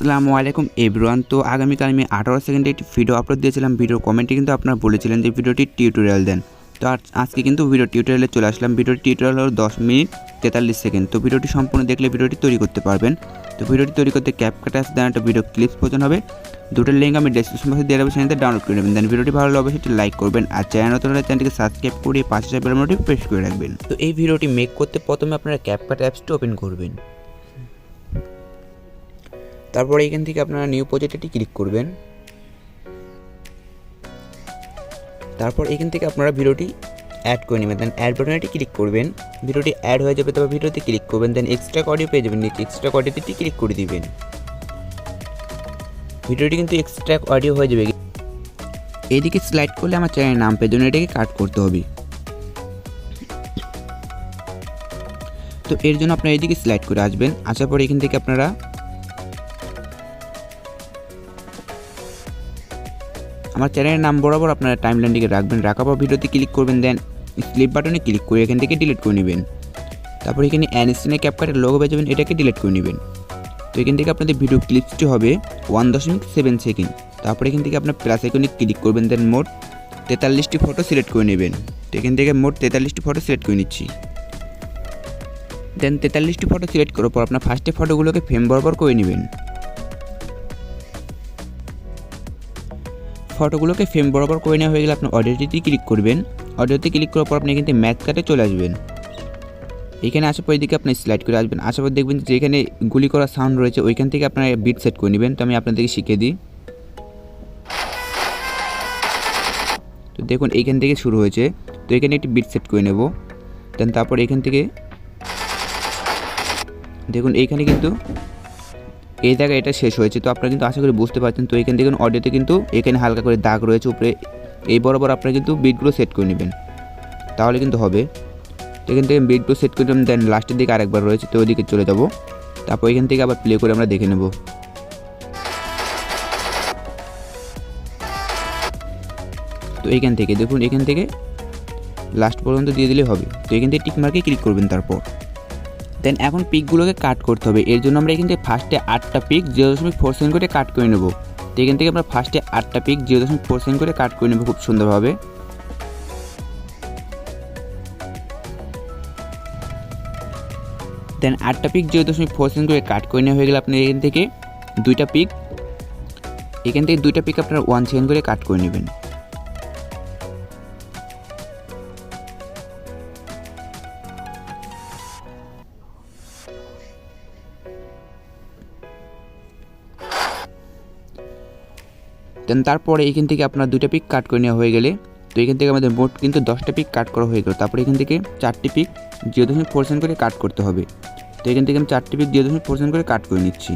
আসসালামু আলাইকুম এভরিওয়ান। তো আগামীকাল আমি 18 সেকেন্ডে একটি ভিডিও আপলোড দিয়েছিলাম। ভিডিওর কমেন্টে কিন্তু আপনারা বলেছিলেন যে ভিডিওটি টিউটোরিয়াল দেন। তো আজকে কিন্তু ভিডিও টিউটোরিয়ালে চলে আসলাম। ভিডিওটি টিউটোরিয়াল হলো 10 মিনিট 43 সেকেন্ড। তো ভিডিওটি সম্পূর্ণ দেখলে ভিডিওটি তৈরি করতে পারবেন। তো ভিডিওটি তৈরি করতে CapCut অ্যাপস দেন একটা ভিডিও ক্লিপস প্রয়োজন হবে। দুটোর লিঙ্ক আমি ডেসক্রিপশন বক্সে দিয়ে দেবো, সেখানে ডাউনলোড করে নেবেন। দেন ভিডিওটি ভালো লাগলে অবশ্যই লাইক করবেন, আর চ্যানেল নতুন হলে চ্যানেলটিকে সাবস্ক্রাইব করে পাশে বেল বাটনটি প্রেস করে রাখবেন। তো এই ভিডিওটি মেক করতে প্রথমে আপনারা CapCut অ্যাপসটি ওপেন করবেন। তারপরে এখান থেকে আপনারা নিউ প্রজেক্টটি ক্লিক করবেন। তারপর এখান থেকে আপনারা ভিডিওটি অ্যাড করে নেবেন। দেন অ্যাড বাটনটি ক্লিক করবেন, ভিডিওটি অ্যাড হয়ে যাবে। তারপর ভিডিওতে ক্লিক করবেন, দেন এক্সট্রা অডিও পেয়ে যাবেন। নিচে এক্সট্রা অডিওতে ক্লিক করে দিবেন। ভিডিওটি কিন্তু এক্সট্রা অডিও হয়ে যাবে। এইদিকে স্লাইড করলে আমার চ্যানেলের নাম পেয়ে যাবেন, এটাকে কাট করতে হবে। তো এর জন্য আপনারা এইদিকে স্লাইড করে আসবেন। আসার পর এখান থেকে আপনারা আমার চ্যানেলের নাম বরাবর আপনারা টাইমলাইনটিকে রাখবেন। রাখার পর ভিডিওতে ক্লিক করবেন, দেন স্লিপ বাটনে ক্লিক করে এখান থেকে ডিলিট করে নেবেন। তারপর এখানে অ্যানিস্টেনে ক্যাপকাটের লোগো পেয়ে যাবেন, এটাকে ডিলিট করে নেবেন। তো এখান থেকে আপনাদের ভিডিও ক্লিপসটি হবে 1.7 সেকেন্ড। তারপর এখান থেকে আপনার প্লাস আইকনে ক্লিক করবেন, দেন মোট 43টি ফটো সিলেক্ট করে নেবেন। তো এখান থেকে মোট 43টি ফটো সিলেক্ট করে নিচ্ছি। দেন 43টি ফটো সিলেক্ট করার পর আপনার ফার্স্টে ফটোগুলোকে ফ্রেম বরাবর করে নেবেন। ফটোগুলোকে ফ্রেম বরাবর করে নেওয়া হয়ে গেলে আপনার অডিওটিতে ক্লিক করবেন। অডিওতে ক্লিক করার পর আপনি এখান থেকে ম্যাথকাটে চলে আসবেন। এখানে আসার পর এদিকে আপনি স্লাইড করে আসবেন। আসার পর দেখবেন যে এখানে গুলি করা সাউন্ড রয়েছে, ওইখান থেকে আপনারা বিট সেট করে নেবেন। তো আমি আপনাদেরকে শিখিয়ে দিই। তো দেখুন এইখান থেকে শুরু হয়েছে, তো এখানে একটি বিট সেট করে নেব। দেন তারপর এখান থেকে দেখুন এইখানে কিন্তু এই জায়গায় এটা শেষ হয়েছে। তো আপনারা কিন্তু আশা করি বুঝতে পারছেন। তো এখান থেকে অডিওতে কিন্তু এখানে হালকা করে দাগ রয়েছে উপরে, এই বরাবর আপনারা কিন্তু বিটগুলো সেট করে নেবেন, তাহলে কিন্তু হবে। তো এখান থেকে বিটগুলো সেট করে নেবেন। দেন লাস্টের দিকে আরেকবার রয়েছে, তো ওইদিকে চলে যাব। তারপর এখান থেকে আবার প্লে করে আমরা দেখে নেব। তো এইখান থেকে দেখুন, এখান থেকে লাস্ট পর্যন্ত দিয়ে দিলে হবে। তো এখান থেকে টিক মার্কে ক্লিক করবেন। তারপর দেন এখন পিকগুলোকে কাট করতে হবে। এর জন্য আমরা এখান থেকে ফার্স্টে 8টা পিক 0.4 সেকেন্ড করে কাট করে নেব। তো এখান থেকে আমরা ফার্স্টে 8টা পিক 0.4 সেকেন্ড করে কাট করে নেব খুব সুন্দরভাবে। দেন 8টা পিক 0.4 সেকেন্ড করে কাট করে নেওয়া হয়ে গেলে আপনি এখান থেকে 2টা পিক আপনারা 1 সেকেন্ড করে কাট করে নেবেন। দেন তারপরে এখান থেকে আপনার 2টা পিক কাট করে নেওয়া হয়ে গেলে, তো এখান থেকে আমাদের মোট কিন্তু 10টা পিক কাট করা হয়ে গেল। তারপরে এখান থেকে 4টি পিক 0.4 সেকেন্ড করে কাট করতে হবে। তো এখান থেকে আমি 4টি পিক 0.4 সেকেন্ড করে কাট করে নিচ্ছি।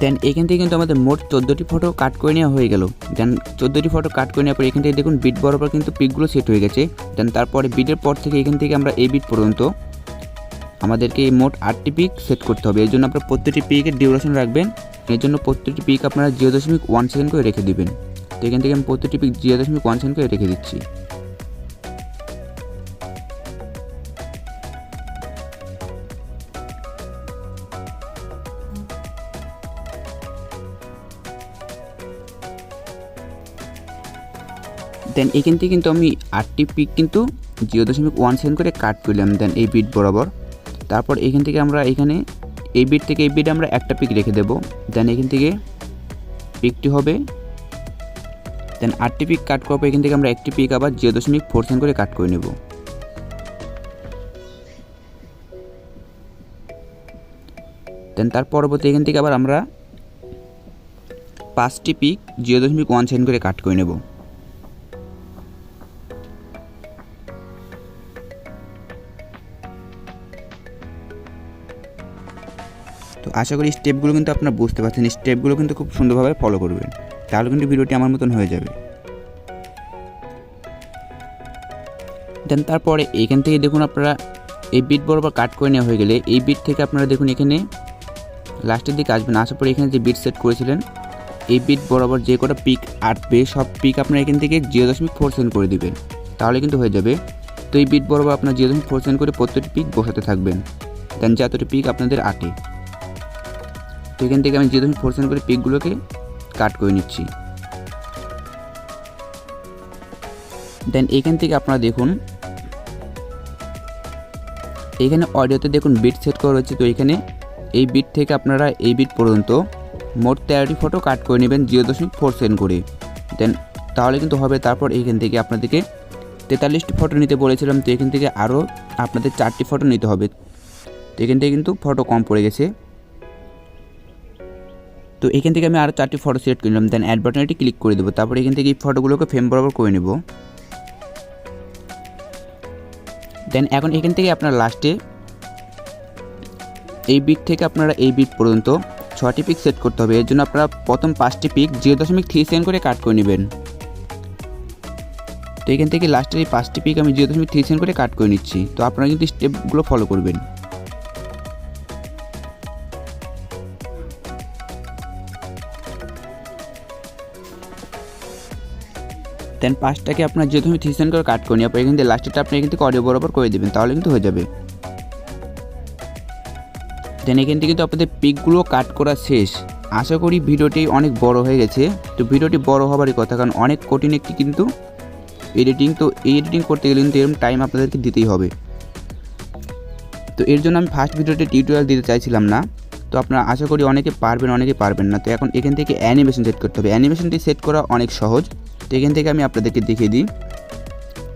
দেন এখান থেকে কিন্তু আমাদের মোট 14টি ফটো কাট করে নেওয়া হয়ে গেল। দেন 14টি ফটো কাট করে নেওয়ার পর এখান থেকে দেখুন বিট বরাবর কিন্তু পিকগুলো সেট হয়ে গেছে। দেন তারপরে বিটের পর থেকে এখান থেকে আমরা এই বিট পর্যন্ত আমাদেরকে মোট 8টি পিক সেট করতে হবে। এর জন্য আপনারা প্রত্যেকটি পিকের ডিউরেশন রাখবেন। এর জন্য প্রত্যেকটি পিক আপনারা 0.1 সেকেন্ড করে রেখে দেবেন। তো এখান থেকে আমি প্রত্যেকটি পিক 0.1 সেকেন্ড করে রেখে দিচ্ছি। দেন এখান থেকে কিন্তু আমি 8টি পিক কিন্তু 0.1 সেকেন্ড করে কাট করলাম। দেন এই বিট বরাবর। তারপর এখান থেকে আমরা এখানে এই বিট থেকে এই বিটে আমরা একটা পিক রেখে দেব। দেন এখান থেকে পিকটি হবে, দেন 8টি পিক কাট করার পর এখান থেকে আমরা একটি পিক আবার 0.4 সেকেন্ড করে কাট করে নেব। দেন তার পরবর্তী এখান থেকে আবার আমরা 5টি পিক 0.1 সেকেন্ড করে কাট করে নেব। তো আশা করি স্টেপগুলো কিন্তু আপনারা বুঝতে পারছেন। স্টেপগুলো কিন্তু খুব সুন্দরভাবে ফলো করবেন, তাহলে কিন্তু ভিডিওটি আমার মতন হয়ে যাবে। দেন তারপরে এইখান থেকে দেখুন আপনারা এই বিট বরাবর কাট করে নেওয়া হয়ে গেলে এই বিট থেকে আপনারা দেখুন এখানে লাস্টের দিকে আসবেন। আসার পরে এখানে যে বিট সেট করেছিলেন এই বিট বরাবর যে কটা পিক আসবে সব পিক আপনারা এখান থেকে 0.4 সেকেন্ড করে দিবেন, তাহলে কিন্তু হয়ে যাবে। তো এই বিট বরাবর আপনার 0.4 সেকেন্ড করে প্রত্যেকটি পিক বসাতে থাকবেন। দেন যতটা পিক আপনাদের আটে। তো এখান থেকে আমি 0.4 করে পিকগুলোকে কাট করে নিচ্ছি। দেন এখান থেকে আপনারা দেখুন এখানে অডিওতে দেখুন বিট সেট করা রয়েছে। তো এখানে এই বিট থেকে আপনারা এই বিট পর্যন্ত মোট 13টি ফটো কাট করে নেবেন 0.4 সেকেন্ড করে। দেন তাহলে কিন্তু হবে। তারপর এখান থেকে আপনাদেরকে 43টি ফটো নিতে বলেছিলাম, তো এখান থেকে আরও আপনাদের 4টি ফটো নিতে হবে। তো এখান থেকে কিন্তু ফটো কম পড়ে গেছে। তো এখান থেকে আমি আরও 4টি ফটো সিলেক্ট করে নিলাম। দেন অ্যাড বাটনটি ক্লিক করে দেবো। তারপর এখান থেকে এই ফটোগুলোকে ফ্রেম বরাবর করে নেব। দেন এখন এখান থেকে আপনার লাস্টে এই বিট থেকে আপনারা এই বিট পর্যন্ত 6টি পিক সেট করতে হবে। এর জন্য আপনারা প্রথম 5টি পিক 0.3 সেকেন্ড করে কাট করে নেবেন। তো এখান থেকে লাস্টের এই 5টি পিক আমি 0.3 সেকেন্ড করে কাট করে নিচ্ছি। তো আপনারা কিন্তু স্টেপগুলো ফলো করবেন। দেন 5টাকে আপনার 0.3 সেকেন্ড করে কাট করে নিয়ে এখান থেকে লাস্টেরটা আপনি এখান থেকে অডিও বরাবর করে দেবেন, তাহলে কিন্তু হয়ে যাবে। দেন এখান থেকে কিন্তু আপনাদের পিকগুলো কাট করা শেষ। আশা করি ভিডিওটি অনেক বড় হয়ে গেছে। তো ভিডিওটি বড় হবারই কথা, কারণ অনেক কঠিন একটি কিন্তু এডিটিং। তো এই এডিটিং করতে গেলে কিন্তু এরকম টাইম আপনাদেরকে দিতেই হবে। তো এর জন্য আমি ফার্স্ট ভিডিওতে টিউটোরিয়াল দিতে চাইছিলাম না। তো আপনারা আশা করি অনেকে পারবেন, অনেকে পারবেন না। তো এখন এখান থেকে অ্যানিমেশন সেট করতে হবে। অ্যানিমেশনটি সেট করা অনেক সহজ। তো এখান থেকে আমি আপনাদেরকে দেখিয়ে দিই।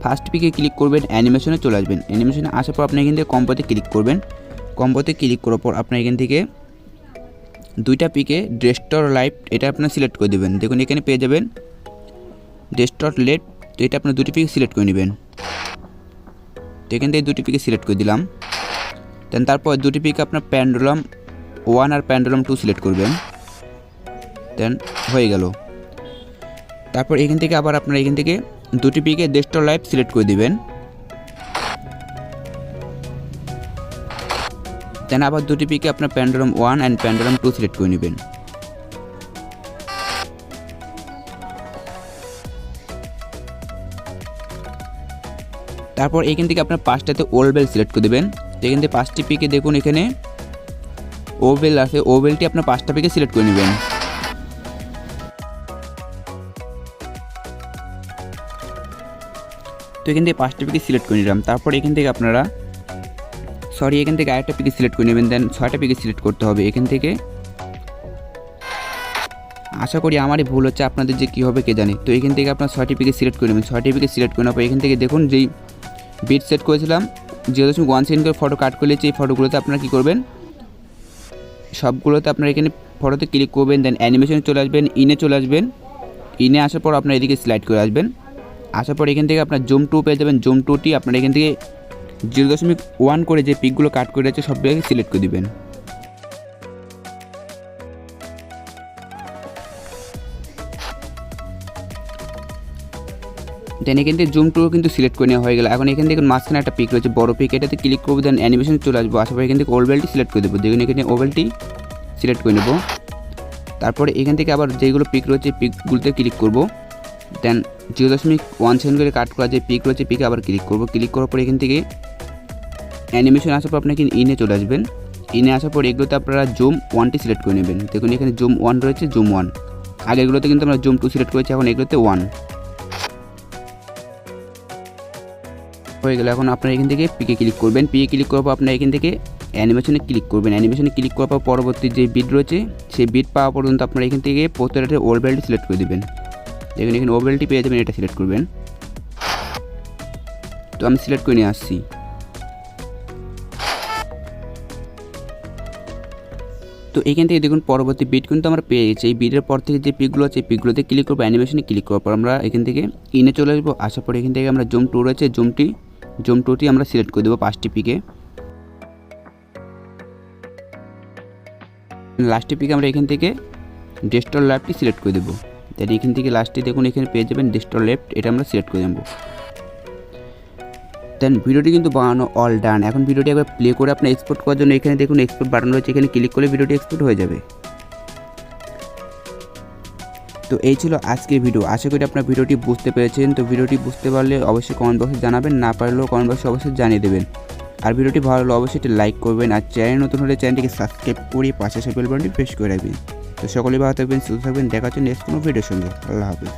ফার্স্ট পিকে ক্লিক করবেন, অ্যানিমেশনে চলে আসবেন। অ্যানিমেশনে আসার পর আপনি এখান থেকে কম্বোতে ক্লিক করবেন। কম্বোতে ক্লিক করার পর আপনার এখান থেকে 2টা পিকে ডেস্কটপ লাইভ এটা আপনার সিলেক্ট করে দেবেন। দেখুন এখানে পেয়ে যাবেন ডেস্কটপ লেট। তো এটা আপনার 2টি পিকে সিলেক্ট করে নেবেন। তো এখান থেকে 2টি পিকে সিলেক্ট করে দিলাম। দেন তারপর 2টি পিকে আপনার পেন্ডুলাম 1 আর পেন্ডুলাম 2 সিলেক্ট করবেন। দেন হয়ে গেল। তারপর এখান থেকে আবার আপনারা এখান থেকে 2টি পিকে ডেস্কটপ লাইভ সিলেক্ট করে দিবেন। দেন আবার 2টি পিকে আপনার পেন্ডুলাম 1 অ্যান্ড পেন্ডুলাম 2 সিলেক্ট করে নেবেন। তারপর এখান থেকে আপনার 5টাতে ওলবেল সিলেক্ট করে দেবেন। তো এখান থেকে 5টি পিকে দেখুন এখানে ওবেল আছে, ওবেলটি আপনার 5টা পিকে সিলেক্ট করে নেবেন। তো এখান থেকে 5টা পিকে সিলেক্ট করে নিলাম। তারপর এখান থেকে আপনারা এখান থেকে আরেকটা পিকে সিলেক্ট করে নেবেন। দেন 6টা পিকে সিলেক্ট করতে হবে। এখান থেকে আশা করি আমারই ভুল হচ্ছে, আপনাদের যে কী হবে কে জানে। তো এখান থেকে আপনার 6টি পিকে সিলেক্ট করে নেবেন। 6টি পিকে সিলেক্ট করে নেওয়ার পর এখান থেকে দেখুন যেই বিট সেট করেছিলাম 0.1 সেকেন্ড করে ফটো কাট করলে এই ফটোগুলোতে আপনারা কী করবেন, সবগুলোতে আপনারা এখানে ফটোতে ক্লিক করবেন। দেন অ্যানিমেশনে চলে আসবেন, ইনে চলে আসবেন। ইনে আসার পর আপনার এদিকে স্লাইড করে আসবেন। আসার পর এখান থেকে আপনার জুম 2 পেয়ে যাবেন। জুম 2টি আপনার এখান থেকে 0.1 করে যে পিকগুলো কাট করে আছে সবগুলোকে সিলেক্ট করে দিবেন। দেন এখান থেকে জুম 2 কিন্তু সিলেক্ট করে নেওয়া হয়ে গেল। এখন এখান থেকে মাঝখানে একটা পিক রয়েছে বড় পিক, এটাতে ক্লিক করবো। দেন অ্যানিমেশনে চলে আসবো। আসার পর এখান থেকে ওলবেলটি সিলেক্ট করে দেবো। দেখুন এখানে ওলবেলটি সিলেক্ট করে নেব। তারপরে এখান থেকে আবার যেগুলো পিক রয়েছে পিকগুলোতে ক্লিক করব। দেন 0.1 সেকেন্ড করে কাট করা যে পিক রয়েছে পিকে আবার ক্লিক করব। ক্লিক করার পর এখান থেকে অ্যানিমেশন আসার পর আপনি ইনে চলে আসবেন। ইনে আসার পর এগুলোতে আপনারা জুম 1টি সিলেক্ট করে নেবেন। দেখুন এখানে জুম 1 রয়েছে, জুম 1। আগেগুলোতে কিন্তু আমরা জুম 2 সিলেক্ট করেছি, এখন এগুলোতে 1 হয়ে গেল। এখন আপনারা এখান থেকে পিকে ক্লিক করবেন। পিকে ক্লিক করার পর আপনারা এখান থেকে অ্যানিমেশনে ক্লিক করবেন। অ্যানিমেশনে ক্লিক করার পর পরবর্তী যে বিট রয়েছে সেই বিট পাওয়া পর্যন্ত আপনারা এখান থেকে প্রত্যেকটা ওলবেলটি সিলেক্ট করে দেবেন। দেখুন এখানে ওলবেলটি পেয়ে যাবেন, এটা সিলেক্ট করবেন। তো আমি সিলেক্ট করে নিয়ে আসছি। তো এখান থেকে দেখুন পরবর্তী বিট কিন্তু আমরা পেয়ে গেছি। এই বিটের পর থেকে যে পিকগুলো আছে পিকগুলোতে ক্লিক করবো। অ্যানিমেশনে ক্লিক করার পর আমরা এখান থেকে ইনে চলে আসবো। আসার পর এখান থেকে আমরা জুম 2 রয়েছে, জুম 2টি আমরা সিলেক্ট করে দেবো 5টি পিকে। লাস্টে পিকে আমরা এখান থেকে ডেস্কটপ লেফটটি সিলেক্ট করে দেবো। দেন এখান থেকে লাস্টে দেখুন এখানে পেয়ে যাবেন ডেস্কটপ লেফট, এটা আমরা সিলেক্ট করে দেবো। দেন ভিডিওটি কিন্তু বানানো অল ডান। এখন ভিডিওটি একবার প্লে করে আপনার এক্সপোর্ট করার জন্য এখানে দেখুন এক্সপোর্ট বাটন রয়েছে, এখানে ক্লিক করলে ভিডিওটি এক্সপোর্ট হয়ে যাবে। তো এই ছিল আজকের ভিডিও। আশা করি আপনার ভিডিওটি বুঝতে পেরেছেন। তো ভিডিওটি বুঝতে পারলে অবশ্যই কমেন্ট বক্সে জানাবেন, না পারলেও কমেন্ট বক্সে অবশ্যই জানিয়ে দেবেন। আর ভিডিওটি ভালো লাগলে অবশ্যই একটি লাইক করবেন, আর চ্যানেল নতুন হলে চ্যানেলটিকে সাবস্ক্রাইব করে পাশে সেই বেল বাটনটি প্রেস করে রাখবেন। তো সকলেই ভালো থাকবেন, সুস্থ থাকবেন, দেখা হচ্ছে নেক্সট কোনো ভিডিওর সঙ্গে। আল্লাহ হাফিজ।